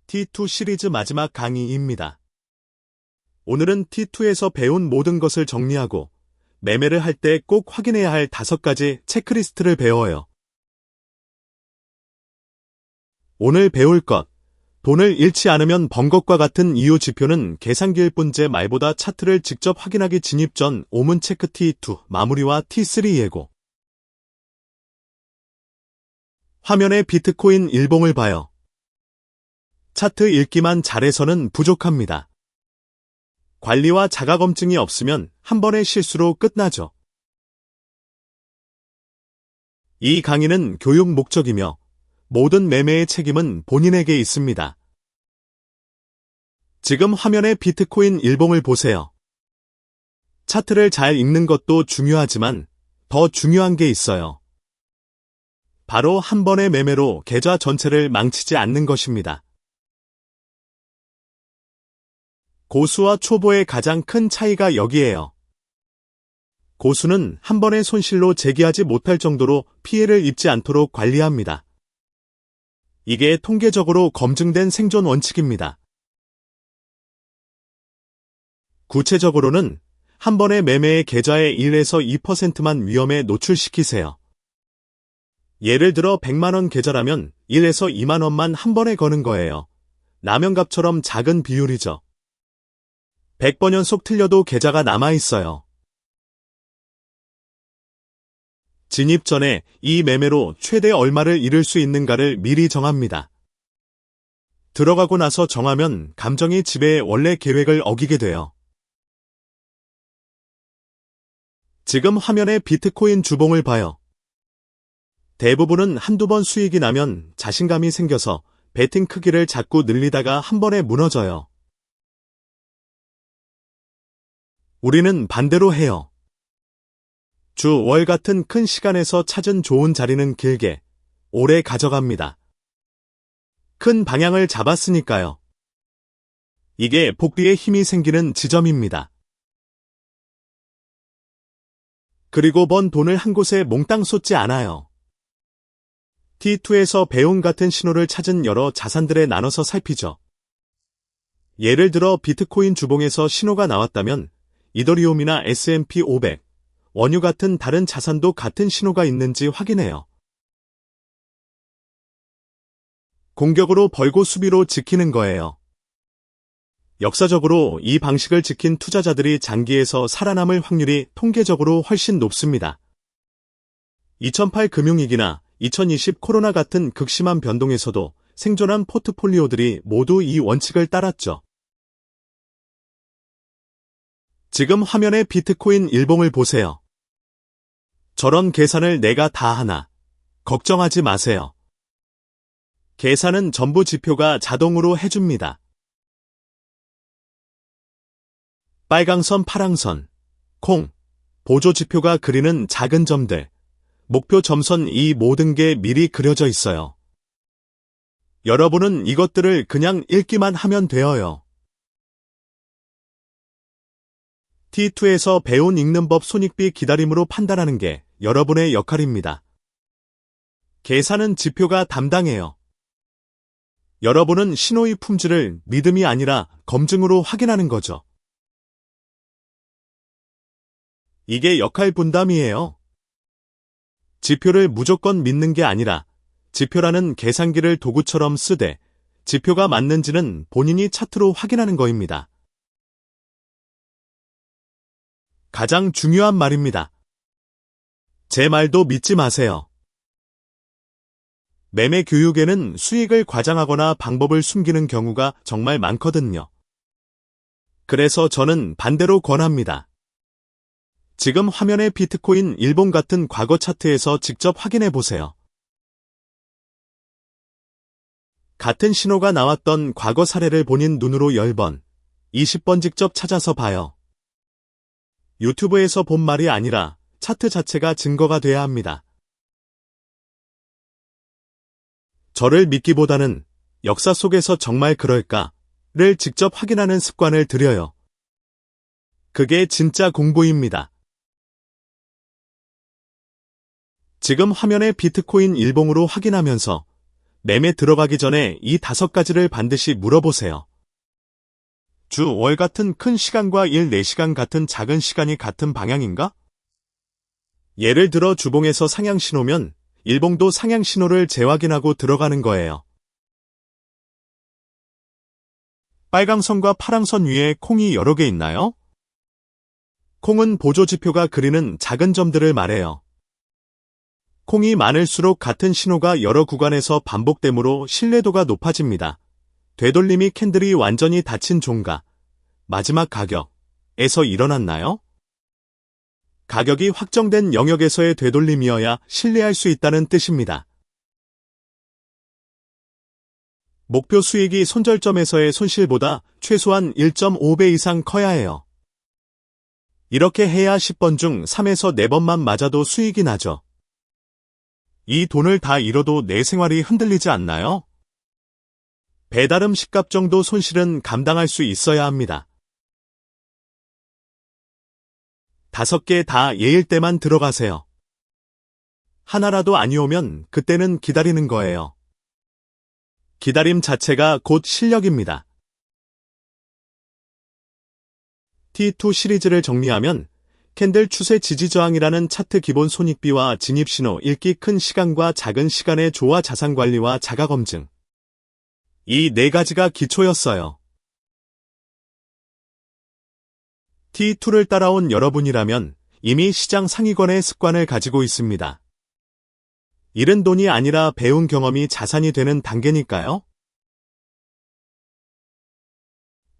T2 시리즈 마지막 강의입니다. 오늘은 T2에서 배운 모든 것을 정리하고 매매를 할 때 꼭 확인해야 할 5가지 체크리스트를 배워요. 오늘 배울 것, 돈을 잃지 않으면 번 것과 같은 이유 지표는 계산기일 뿐제 말보다 차트를 직접 확인하기 진입 전 오문 체크 T2 마무리와 T3 예고. 화면에 비트코인 일봉을 봐요. 차트 읽기만 잘해서는 부족합니다. 관리와 자가검증이 없으면 한 번의 실수로 끝나죠. 이 강의는 교육 목적이며 모든 매매의 책임은 본인에게 있습니다. 지금 화면에 비트코인 일봉을 보세요. 차트를 잘 읽는 것도 중요하지만 더 중요한 게 있어요. 바로 한 번의 매매로 계좌 전체를 망치지 않는 것입니다. 고수와 초보의 가장 큰 차이가 여기에요. 고수는 한 번의 손실로 재기하지 못할 정도로 피해를 입지 않도록 관리합니다. 이게 통계적으로 검증된 생존 원칙입니다. 구체적으로는 한 번의 매매의 계좌의 1에서 2%만 위험에 노출시키세요. 예를 들어 100만원 계좌라면 1에서 2만원만 한 번에 거는 거예요. 라면값처럼 작은 비율이죠. 100번 연속 틀려도 계좌가 남아있어요. 진입 전에 이 매매로 최대 얼마를 잃을 수 있는가를 미리 정합니다. 들어가고 나서 정하면 감정이 지배해 원래 계획을 어기게 돼요. 지금 화면에 비트코인 주봉을 봐요. 대부분은 한두 번 수익이 나면 자신감이 생겨서 베팅 크기를 자꾸 늘리다가 한 번에 무너져요. 우리는 반대로 해요. 주, 월 같은 큰 시간에서 찾은 좋은 자리는 길게, 오래 가져갑니다. 큰 방향을 잡았으니까요. 이게 복리에 힘이 생기는 지점입니다. 그리고 번 돈을 한 곳에 몽땅 쏟지 않아요. T2에서 배운 같은 신호를 찾은 여러 자산들에 나눠서 살피죠. 예를 들어 비트코인 주봉에서 신호가 나왔다면 이더리움이나 S&P 500, 원유 같은 다른 자산도 같은 신호가 있는지 확인해요. 공격으로 벌고 수비로 지키는 거예요. 역사적으로 이 방식을 지킨 투자자들이 장기에서 살아남을 확률이 통계적으로 훨씬 높습니다. 2008 금융위기나 2020 코로나 같은 극심한 변동에서도 생존한 포트폴리오들이 모두 이 원칙을 따랐죠. 지금 화면에 비트코인 일봉을 보세요. 저런 계산을 내가 다 하나. 걱정하지 마세요. 계산은 전부 지표가 자동으로 해줍니다. 빨강선, 파랑선, 콩, 보조지표가 그리는 작은 점들, 목표 점선 이 모든 게 미리 그려져 있어요. 여러분은 이것들을 그냥 읽기만 하면 되어요. T2에서 배운 읽는 법 손익비 기다림으로 판단하는 게 여러분의 역할입니다. 계산은 지표가 담당해요. 여러분은 신호의 품질을 믿음이 아니라 검증으로 확인하는 거죠. 이게 역할 분담이에요. 지표를 무조건 믿는 게 아니라 지표라는 계산기를 도구처럼 쓰되 지표가 맞는지는 본인이 차트로 확인하는 거입니다. 가장 중요한 말입니다. 제 말도 믿지 마세요. 매매 교육에는 수익을 과장하거나 방법을 숨기는 경우가 정말 많거든요. 그래서 저는 반대로 권합니다. 지금 화면의 비트코인 일봉 같은 과거 차트에서 직접 확인해 보세요. 같은 신호가 나왔던 과거 사례를 본인 눈으로 10번, 20번 직접 찾아서 봐요. 유튜브에서 본 말이 아니라 차트 자체가 증거가 돼야 합니다. 저를 믿기보다는 역사 속에서 정말 그럴까를 직접 확인하는 습관을 들여요. 그게 진짜 공부입니다. 지금 화면의 비트코인 일봉으로 확인하면서 매매 들어가기 전에 이 5가지를 반드시 물어보세요. 주, 월 같은 큰 시간과 일 4시간 같은 작은 시간이 같은 방향인가? 예를 들어 주봉에서 상향 신호면 일봉도 상향 신호를 재확인하고 들어가는 거예요. 빨강선과 파랑선 위에 콩이 여러 개 있나요? 콩은 보조지표가 그리는 작은 점들을 말해요. 콩이 많을수록 같은 신호가 여러 구간에서 반복되므로 신뢰도가 높아집니다. 되돌림이 캔들이 완전히 닫힌 종가, 마지막 가격에서 일어났나요? 가격이 확정된 영역에서의 되돌림이어야 신뢰할 수 있다는 뜻입니다. 목표 수익이 손절점에서의 손실보다 최소한 1.5배 이상 커야 해요. 이렇게 해야 10번 중 3에서 4번만 맞아도 수익이 나죠. 이 돈을 다 잃어도 내 생활이 흔들리지 않나요? 배달 음식값 정도 손실은 감당할 수 있어야 합니다. 5개 다 예일 때만 들어가세요. 하나라도 아니오면 그때는 기다리는 거예요. 기다림 자체가 곧 실력입니다. T2 시리즈를 정리하면 캔들 추세 지지저항이라는 차트 기본 손익비와 진입신호 읽기 큰 시간과 작은 시간의 조화 자산관리와 자가검증. 이 4가지가 기초였어요. T2를 따라온 여러분이라면 이미 시장 상위권의 습관을 가지고 있습니다. 잃은 돈이 아니라 배운 경험이 자산이 되는 단계니까요.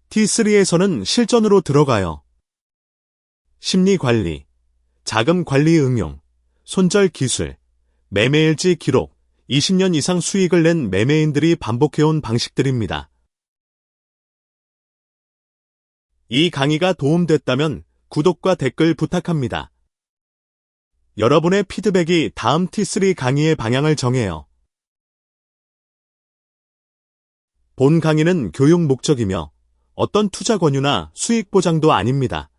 T3에서는 실전으로 들어가요. 심리관리, 자금관리 응용, 손절 기술, 매매일지 기록, 20년 이상 수익을 낸 매매인들이 반복해온 방식들입니다. 이 강의가 도움됐다면 구독과 댓글 부탁합니다. 여러분의 피드백이 다음 T3 강의의 방향을 정해요. 본 강의는 교육 목적이며 어떤 투자 권유나 수익 보장도 아닙니다.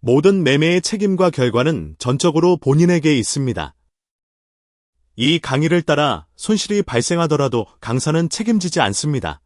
모든 매매의 책임과 결과는 전적으로 본인에게 있습니다. 이 강의를 따라 손실이 발생하더라도 강사는 책임지지 않습니다.